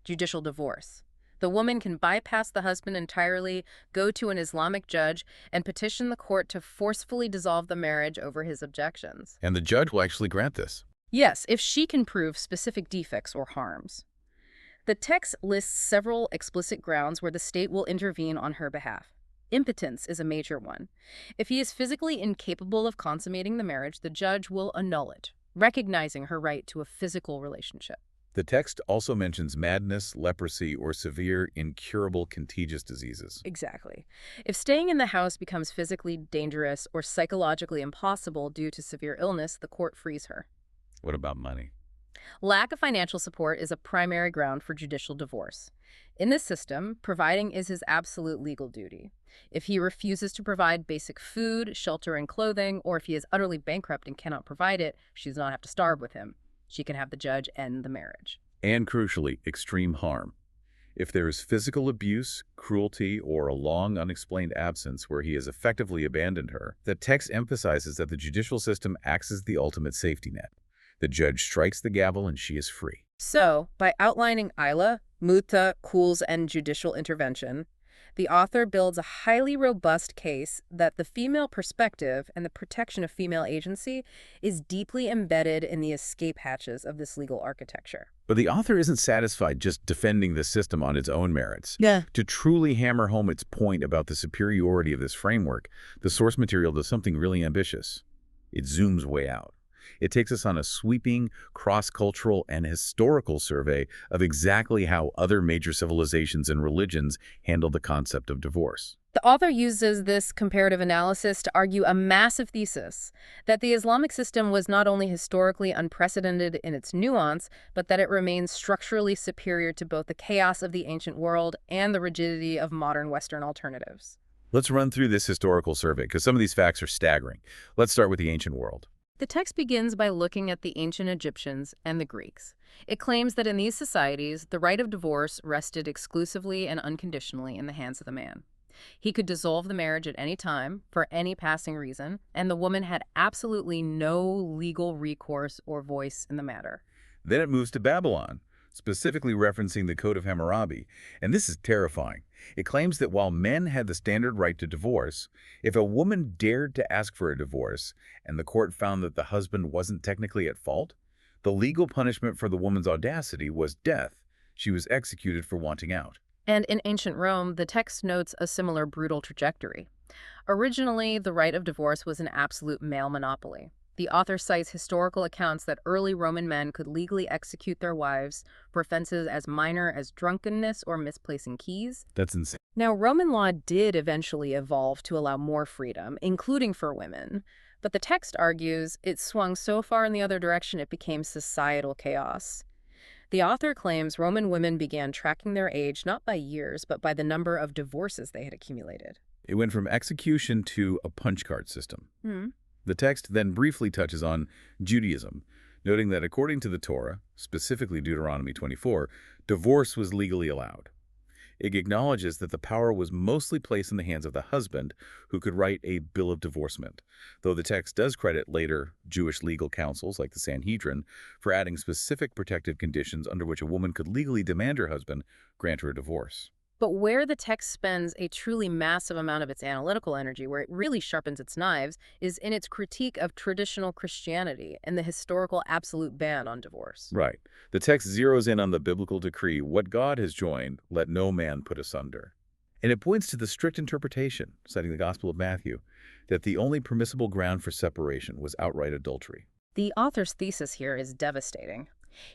Speaker 2: judicial divorce. The woman can bypass the husband entirely, go to an Islamic judge, and petition the court to forcefully dissolve the marriage over his objections.
Speaker 1: And the judge will actually grant this.
Speaker 2: Yes, if she can prove specific defects or harms. The text lists several explicit grounds where the state will intervene on her behalf. Impotence is a major one. If he is physically incapable of consummating the marriage, the judge will annul it, recognizing her right to a physical relationship.
Speaker 1: The text also mentions madness, leprosy, or severe, incurable contagious diseases.
Speaker 2: Exactly. If staying in the house becomes physically dangerous or psychologically impossible due to severe illness, the court frees her.
Speaker 1: What about money?
Speaker 2: Lack of financial support is a primary ground for judicial divorce. In this system, providing is his absolute legal duty. If he refuses to provide basic food, shelter, and clothing, or if he is utterly bankrupt and cannot provide it, she does not have to starve with him. She can have the judge end the marriage.
Speaker 1: And crucially, extreme harm. If there is physical abuse, cruelty, or a long unexplained absence where he has effectively abandoned her, the text emphasizes that the judicial system acts as the ultimate safety net. The judge strikes the gavel and she is free.
Speaker 2: So, by outlining Ayla, Muta, Kuls, and judicial intervention, The author builds a highly robust case that the female perspective and the protection of female agency is deeply embedded in the escape hatches of this legal architecture.
Speaker 1: But the author isn't satisfied just defending the system on its own merits.
Speaker 2: Yeah.
Speaker 1: To truly hammer home its point about the superiority of this framework, the source material does something really ambitious. It zooms way out. It takes us on a sweeping, cross-cultural, and historical survey of exactly how other major civilizations and religions handle the concept of divorce.
Speaker 2: The author uses this comparative analysis to argue a massive thesis that the Islamic system was not only historically unprecedented in its nuance, but that it remains structurally superior to both the chaos of the ancient world and the rigidity of modern Western alternatives.
Speaker 1: Let's run through this historical survey, because some of these facts are staggering. Let's start with the ancient world.
Speaker 2: The text begins by looking at the ancient Egyptians and the Greeks. It claims that in these societies, the right of divorce rested exclusively and unconditionally in the hands of the man. He could dissolve the marriage at any time, for any passing reason, and the woman had absolutely no legal recourse or voice in the matter.
Speaker 1: Then it moves to Babylon, specifically referencing the Code of Hammurabi, and this is terrifying. It claims that while men had the standard right to divorce, if a woman dared to ask for a divorce and the court found that the husband wasn't technically at fault, the legal punishment for the woman's audacity was death. She was executed for wanting out.
Speaker 2: And in ancient Rome, the text notes a similar brutal trajectory. Originally, the right of divorce was an absolute male monopoly. The author cites historical accounts that early Roman men could legally execute their wives for offenses as minor as drunkenness or misplacing keys.
Speaker 1: That's insane.
Speaker 2: Now, Roman law did eventually evolve to allow more freedom, including for women, but the text argues it swung so far in the other direction it became societal chaos. The author claims Roman women began tracking their age not by years, but by the number of divorces they had accumulated.
Speaker 1: It went from execution to a punch card system.
Speaker 2: Hmm.
Speaker 1: The text then briefly touches on Judaism, noting that according to the Torah, specifically Deuteronomy 24, divorce was legally allowed. It acknowledges that the power was mostly placed in the hands of the husband, who could write a bill of divorcement, though the text does credit later Jewish legal councils like the Sanhedrin for adding specific protective conditions under which a woman could legally demand her husband grant her a divorce.
Speaker 2: But where the text spends a truly massive amount of its analytical energy, where it really sharpens its knives, is in its critique of traditional Christianity and the historical absolute ban on divorce.
Speaker 1: Right. The text zeroes in on the biblical decree, what God has joined, let no man put asunder. And it points to the strict interpretation, citing the Gospel of Matthew, that the only permissible ground for separation was outright adultery.
Speaker 2: The author's thesis here is devastating.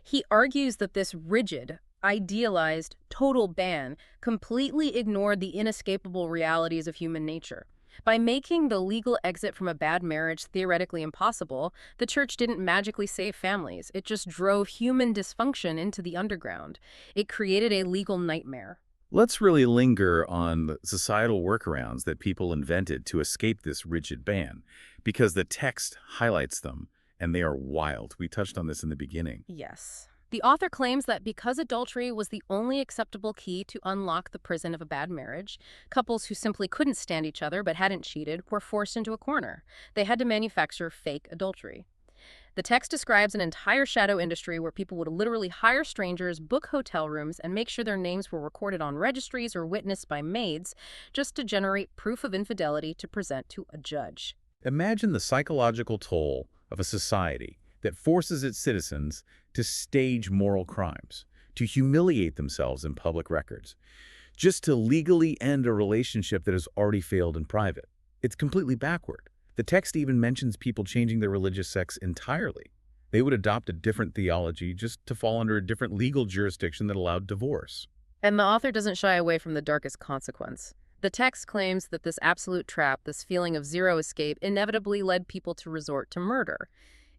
Speaker 2: He argues that this rigid, idealized, total ban completely ignored the inescapable realities of human nature. By making the legal exit from a bad marriage theoretically impossible, the church didn't magically save families. It just drove human dysfunction into the underground. It created a legal nightmare.
Speaker 1: Let's really linger on the societal workarounds that people invented to escape this rigid ban, because the text highlights them, and they are wild. We touched on this in the beginning.
Speaker 2: Yes. The author claims that because adultery was the only acceptable key to unlock the prison of a bad marriage, couples who simply couldn't stand each other but hadn't cheated were forced into a corner. They had to manufacture fake adultery. The text describes an entire shadow industry where people would literally hire strangers, book hotel rooms, and make sure their names were recorded on registries or witnessed by maids just to generate proof of infidelity to present to a judge.
Speaker 1: Imagine the psychological toll of a society that forces its citizens to stage moral crimes, to humiliate themselves in public records, just to legally end a relationship that has already failed in private. It's completely backward. The text even mentions people changing their religious sects entirely. They would adopt a different theology just to fall under a different legal jurisdiction that allowed divorce.
Speaker 2: And the author doesn't shy away from the darkest consequence. The text claims that this absolute trap, this feeling of zero escape, inevitably led people to resort to murder.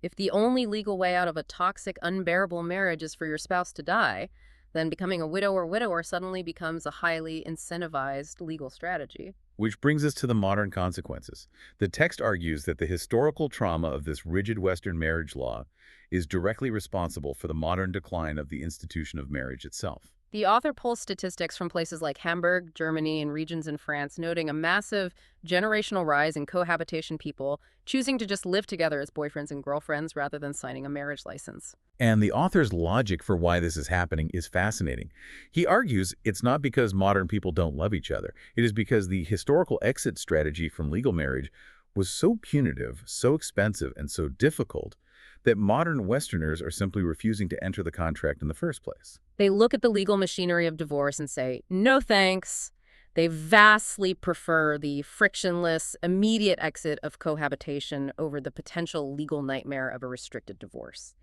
Speaker 2: If the only legal way out of a toxic, unbearable marriage is for your spouse to die, then becoming a widow or widower suddenly becomes a highly incentivized legal strategy.
Speaker 1: Which brings us to the modern consequences. The text argues that the historical trauma of this rigid Western marriage law is directly responsible for the modern decline of the institution of marriage itself.
Speaker 2: The author pulls statistics from places like Hamburg, Germany, and regions in France, noting a massive generational rise in cohabitation people choosing to just live together as boyfriends and girlfriends rather than signing a marriage license.
Speaker 1: And the author's logic for why this is happening is fascinating. He argues it's not because modern people don't love each other. It is because the historical exit strategy from legal marriage was so punitive, so expensive, and so difficult that modern Westerners are simply refusing to enter the contract in the first place.
Speaker 2: They look at the legal machinery of divorce and say, no thanks. They vastly prefer the frictionless, immediate exit of cohabitation over the potential legal nightmare of a restricted divorce.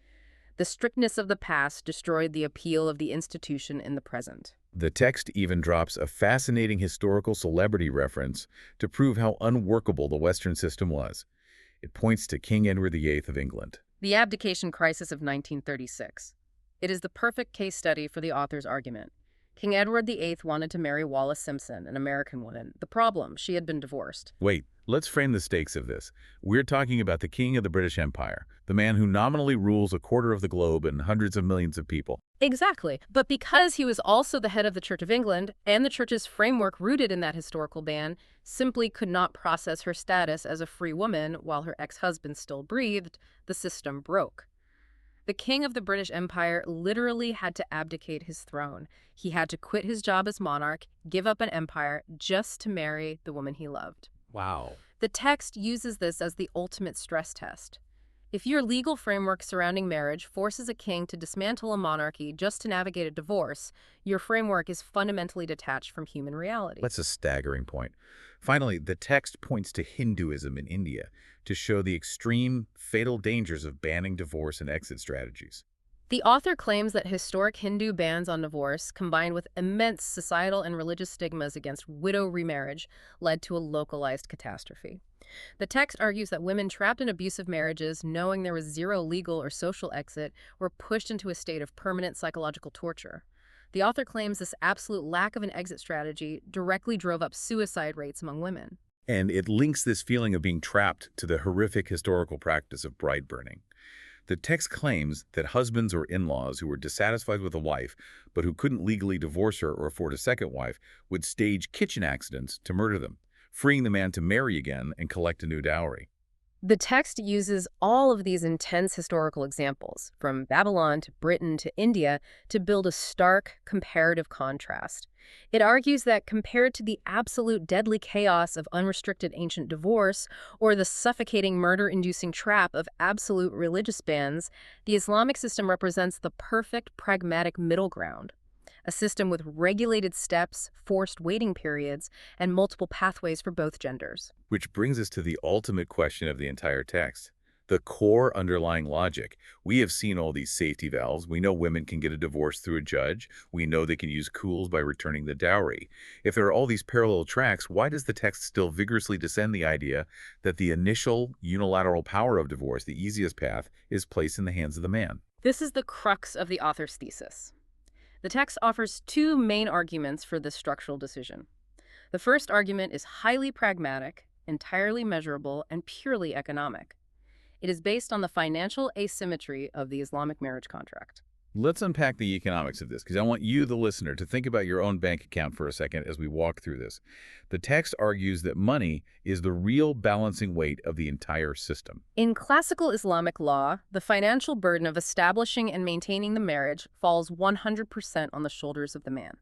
Speaker 2: The strictness of the past destroyed the appeal of the institution in the present.
Speaker 1: The text even drops a fascinating historical celebrity reference to prove how unworkable the Western system was. It points to King Edward VIII of England.
Speaker 2: The abdication crisis of 1936. It is the perfect case study for the author's argument. King Edward VIII wanted to marry Wallis Simpson, an American woman. The problem, she had been divorced.
Speaker 1: Wait, let's frame the stakes of this. We're talking about the King of the British Empire, the man who nominally rules a quarter of the globe and hundreds of millions of people.
Speaker 2: Exactly. But because he was also the head of the Church of England, and the Church's framework rooted in that historical ban, simply could not process her status as a free woman while her ex-husband still breathed, the system broke. The King of the British Empire literally had to abdicate his throne. He had to quit his job as monarch, give up an empire, just to marry the woman he loved.
Speaker 1: Wow.
Speaker 2: The text uses this as the ultimate stress test. If your legal framework surrounding marriage forces a king to dismantle a monarchy just to navigate a divorce, your framework is fundamentally detached from human reality.
Speaker 1: That's a staggering point. Finally, the text points to Hinduism in India to show the extreme, fatal dangers of banning divorce and exit strategies.
Speaker 2: The author claims that historic Hindu bans on divorce, combined with immense societal and religious stigmas against widow remarriage, led to a localized catastrophe. The text argues that women trapped in abusive marriages, knowing there was zero legal or social exit, were pushed into a state of permanent psychological torture. The author claims this absolute lack of an exit strategy directly drove up suicide rates among women.
Speaker 1: And it links this feeling of being trapped to the horrific historical practice of bride burning. The text claims that husbands or in-laws who were dissatisfied with a wife but who couldn't legally divorce her or afford a second wife would stage kitchen accidents to murder them, freeing the man to marry again and collect a new dowry.
Speaker 2: The text uses all of these intense historical examples, from Babylon to Britain to India, to build a stark comparative contrast. It argues that compared to the absolute deadly chaos of unrestricted ancient divorce or the suffocating murder-inducing trap of absolute religious bans, the Islamic system represents the perfect pragmatic middle ground. A system with regulated steps, forced waiting periods, and multiple pathways for both genders.
Speaker 1: Which brings us to the ultimate question of the entire text, the core underlying logic. We have seen all these safety valves. We know women can get a divorce through a judge. We know they can use cools by returning the dowry. If there are all these parallel tracks, why does the text still vigorously defend the idea that the initial unilateral power of divorce, the easiest path, is placed in the hands of the man?
Speaker 2: This is the crux of the author's thesis. The text offers two main arguments for this structural decision. The first argument is highly pragmatic, entirely measurable, and purely economic. It is based on the financial asymmetry of the Islamic marriage contract.
Speaker 1: Let's unpack the economics of this, because I want you, the listener, to think about your own bank account for a second as we walk through this. The text argues that money is the real balancing weight of the entire system.
Speaker 2: In classical Islamic law, the financial burden of establishing and maintaining the marriage falls 100% on the shoulders of the man.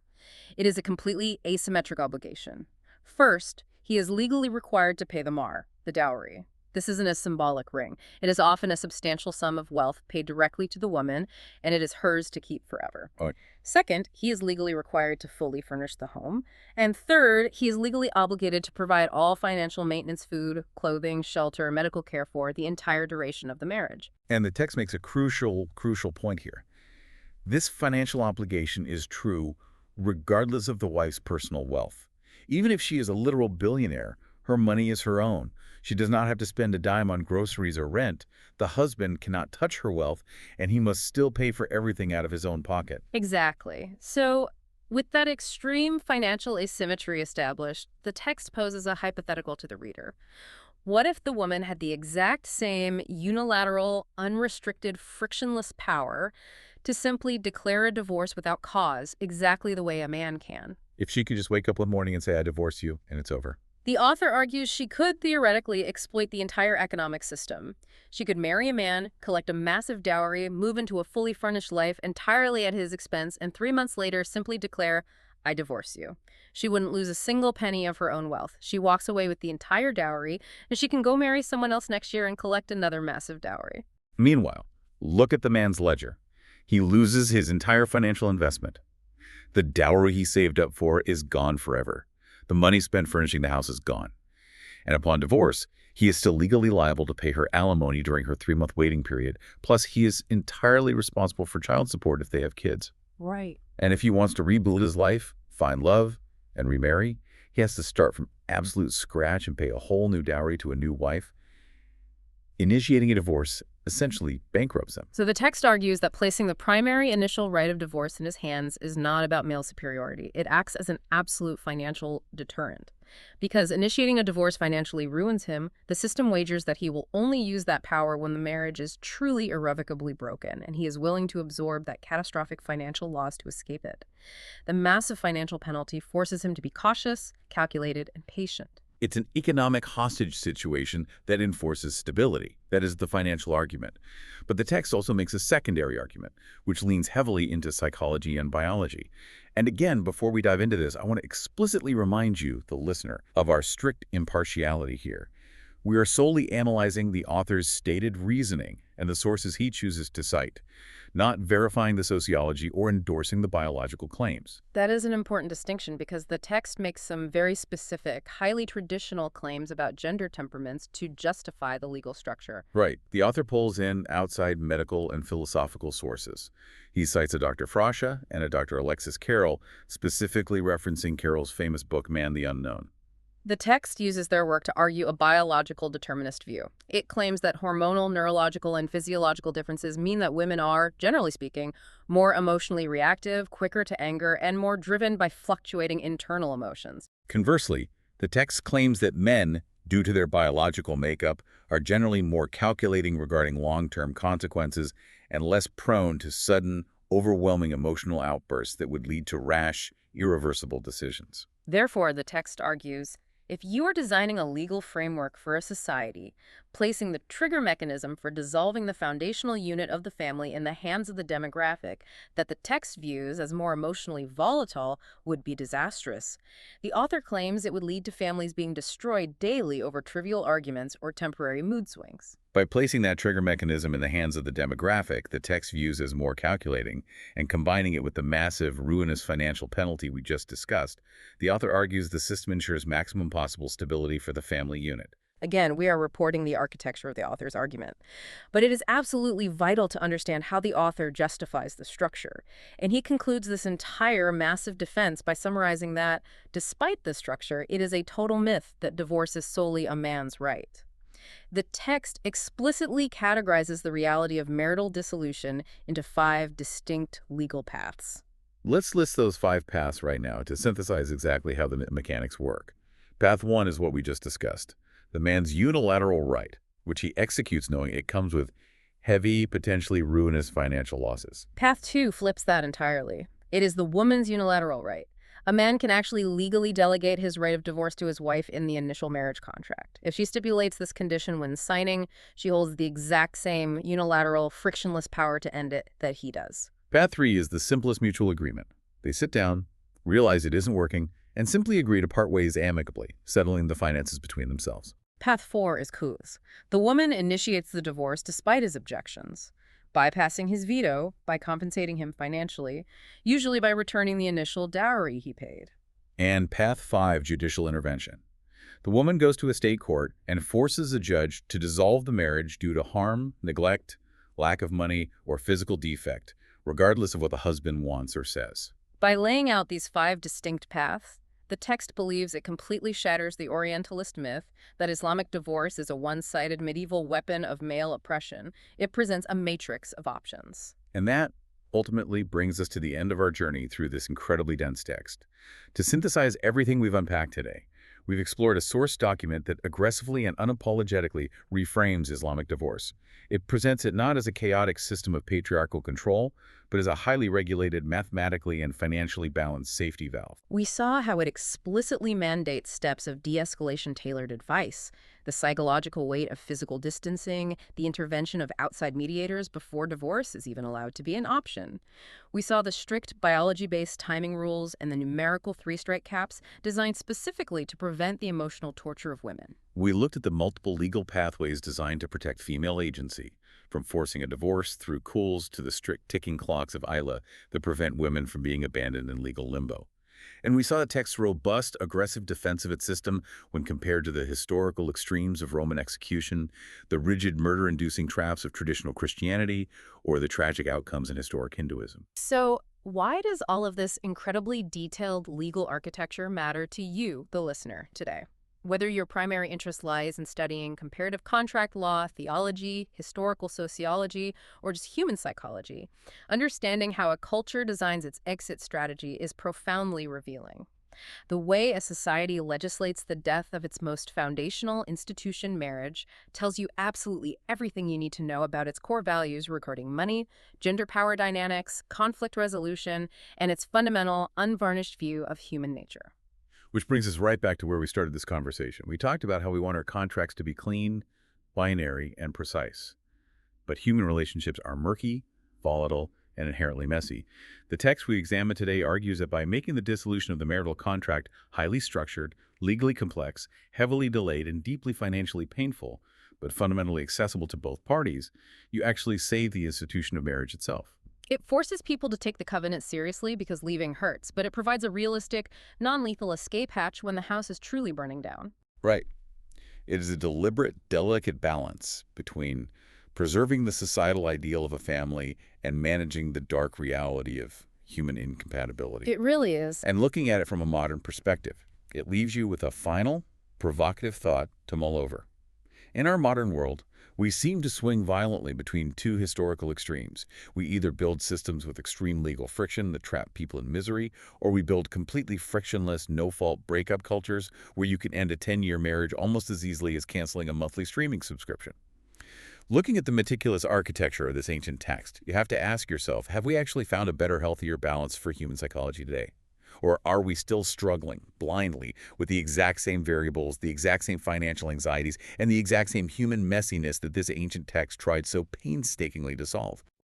Speaker 2: It is a completely asymmetric obligation. First, he is legally required to pay the mahr, the dowry. This isn't a symbolic ring. It is often a substantial sum of wealth paid directly to the woman, and it is hers to keep forever.
Speaker 1: Right.
Speaker 2: Second, he is legally required to fully furnish the home. And third, he is legally obligated to provide all financial maintenance, food, clothing, shelter, medical care for the entire duration of the marriage.
Speaker 1: And the text makes a crucial point here. This financial obligation is true regardless of the wife's personal wealth. Even if she is a literal billionaire, her money is her own. She does not have to spend a dime on groceries or rent. The husband cannot touch her wealth, and he must still pay for everything out of his own pocket.
Speaker 2: Exactly. So, with that extreme financial asymmetry established, the text poses a hypothetical to the reader. What if the woman had the exact same unilateral, unrestricted, frictionless power to simply declare a divorce without cause, exactly the way a man can.
Speaker 1: If she could just wake up one morning and say, I divorce you, and it's over.
Speaker 2: The author argues she could theoretically exploit the entire economic system. She could marry a man, collect a massive dowry, move into a fully furnished life entirely at his expense, and 3 months later simply declare, I divorce you. She wouldn't lose a single penny of her own wealth. She walks away with the entire dowry, and she can go marry someone else next year and collect another massive dowry.
Speaker 1: Meanwhile, look at the man's ledger. He loses his entire financial investment. The dowry he saved up for is gone forever. The money spent furnishing the house is gone. And upon divorce, he is still legally liable to pay her alimony during her 3-month waiting period. Plus, he is entirely responsible for child support if they have kids.
Speaker 2: Right.
Speaker 1: And if he wants to rebuild his life, find love, and remarry, he has to start from absolute scratch and pay a whole new dowry to a new wife. Initiating a divorce essentially bankrupts him.
Speaker 2: So the text argues that placing the primary initial right of divorce in his hands is not about male superiority. It acts as an absolute financial deterrent. Because initiating a divorce financially ruins him, the system wagers that he will only use that power when the marriage is truly irrevocably broken, and he is willing to absorb that catastrophic financial loss to escape it. The massive financial penalty forces him to be cautious, calculated, and patient.
Speaker 1: It's an economic hostage situation that enforces stability. That is the financial argument. But the text also makes a secondary argument, which leans heavily into psychology and biology. And again, before we dive into this, I want to explicitly remind you, the listener, of our strict impartiality here. We are solely analyzing the author's stated reasoning and the sources he chooses to cite, not verifying the sociology or endorsing the biological claims.
Speaker 2: That is an important distinction because the text makes some very specific, highly traditional claims about gender temperaments to justify the legal structure.
Speaker 1: Right. The author pulls in outside medical and philosophical sources. He cites a Dr. Frasha and a Dr. Alexis Carrel, specifically referencing Carrel's famous book, Man the Unknown.
Speaker 2: The text uses their work to argue a biological determinist view. It claims that hormonal, neurological, and physiological differences mean that women are, generally speaking, more emotionally reactive, quicker to anger, and more driven by fluctuating internal emotions.
Speaker 1: Conversely, the text claims that men, due to their biological makeup, are generally more calculating regarding long-term consequences and less prone to sudden, overwhelming emotional outbursts that would lead to rash, irreversible decisions.
Speaker 2: Therefore, the text argues, if you are designing a legal framework for a society, placing the trigger mechanism for dissolving the foundational unit of the family in the hands of the demographic that the text views as more emotionally volatile would be disastrous. The author claims it would lead to families being destroyed daily over trivial arguments or temporary mood swings.
Speaker 1: By placing that trigger mechanism in the hands of the demographic, the text views as more calculating, and combining it with the massive, ruinous financial penalty we just discussed, the author argues the system ensures maximum possible stability for the family unit.
Speaker 2: Again, we are reporting the architecture of the author's argument. But it is absolutely vital to understand how the author justifies the structure. And he concludes this entire massive defense by summarizing that, despite the structure, it is a total myth that divorce is solely a man's right. The text explicitly categorizes the reality of marital dissolution into 5 distinct legal paths.
Speaker 1: Let's list those 5 paths right now to synthesize exactly how the mechanics work. Path 1 is what we just discussed. The man's unilateral right, which he executes knowing it comes with heavy, potentially ruinous financial losses.
Speaker 2: Path 2 flips that entirely. It is the woman's unilateral right. A man can actually legally delegate his right of divorce to his wife in the initial marriage contract. If she stipulates this condition when signing, she holds the exact same unilateral, frictionless power to end it that he does.
Speaker 1: Path 3 is the simplest mutual agreement. They sit down, realize it isn't working, and simply agree to part ways amicably, settling the finances between themselves.
Speaker 2: Path 4 is Kuz. The woman initiates the divorce despite his objections, bypassing his veto by compensating him financially, usually by returning the initial dowry he paid.
Speaker 1: And Path 5, judicial intervention. The woman goes to a state court and forces a judge to dissolve the marriage due to harm, neglect, lack of money, or physical defect, regardless of what the husband wants or says.
Speaker 2: By laying out these 5 distinct paths, the text believes it completely shatters the Orientalist myth that Islamic divorce is a one-sided medieval weapon of male oppression. It presents a matrix of options.
Speaker 1: And that ultimately brings us to the end of our journey through this incredibly dense text. To synthesize everything we've unpacked today, we've explored a source document that aggressively and unapologetically reframes Islamic divorce. It presents it not as a chaotic system of patriarchal control, but as a highly regulated, mathematically and financially balanced safety valve.
Speaker 2: We saw how it explicitly mandates steps of de-escalation tailored advice, the psychological weight of physical distancing, the intervention of outside mediators before divorce is even allowed to be an option. We saw the strict biology-based timing rules and the numerical three-strike caps designed specifically to prevent the emotional torture of women.
Speaker 1: We looked at the multiple legal pathways designed to protect female agency, from forcing a divorce through COOLS to the strict ticking clocks of ILA that prevent women from being abandoned in legal limbo. And we saw the text's robust, aggressive defense of its system when compared to the historical extremes of Roman execution, the rigid murder-inducing traps of traditional Christianity, or the tragic outcomes in historic Hinduism.
Speaker 2: So, why does all of this incredibly detailed legal architecture matter to you, the listener, today? Whether your primary interest lies in studying comparative contract law, theology, historical sociology, or just human psychology, understanding how a culture designs its exit strategy is profoundly revealing. The way a society legislates the death of its most foundational institution, marriage, tells you absolutely everything you need to know about its core values regarding money, gender power dynamics, conflict resolution, and its fundamental, unvarnished view of human nature.
Speaker 1: Which brings us right back to where we started this conversation. We talked about how we want our contracts to be clean, binary, and precise. But human relationships are murky, volatile, and inherently messy. The text we examine today argues that by making the dissolution of the marital contract highly structured, legally complex, heavily delayed, and deeply financially painful, but fundamentally accessible to both parties, you actually save the institution of marriage itself.
Speaker 2: It forces people to take the covenant seriously because leaving hurts, but it provides a realistic, non-lethal escape hatch when the house is truly burning down.
Speaker 1: Right. It is a deliberate, delicate balance between preserving the societal ideal of a family and managing the dark reality of human incompatibility.
Speaker 2: It really is.
Speaker 1: And looking at it from a modern perspective, it leaves you with a final, provocative thought to mull over. In our modern world, we seem to swing violently between two historical extremes. We either build systems with extreme legal friction that trap people in misery, or we build completely frictionless, no-fault breakup cultures where you can end a 10-year marriage almost as easily as canceling a monthly streaming subscription. Looking at the meticulous architecture of this ancient text, you have to ask yourself, have we actually found a better, healthier balance for human psychology today? Or are we still struggling blindly with the exact same variables, the exact same financial anxieties, and the exact same human messiness that this ancient text tried so painstakingly to solve?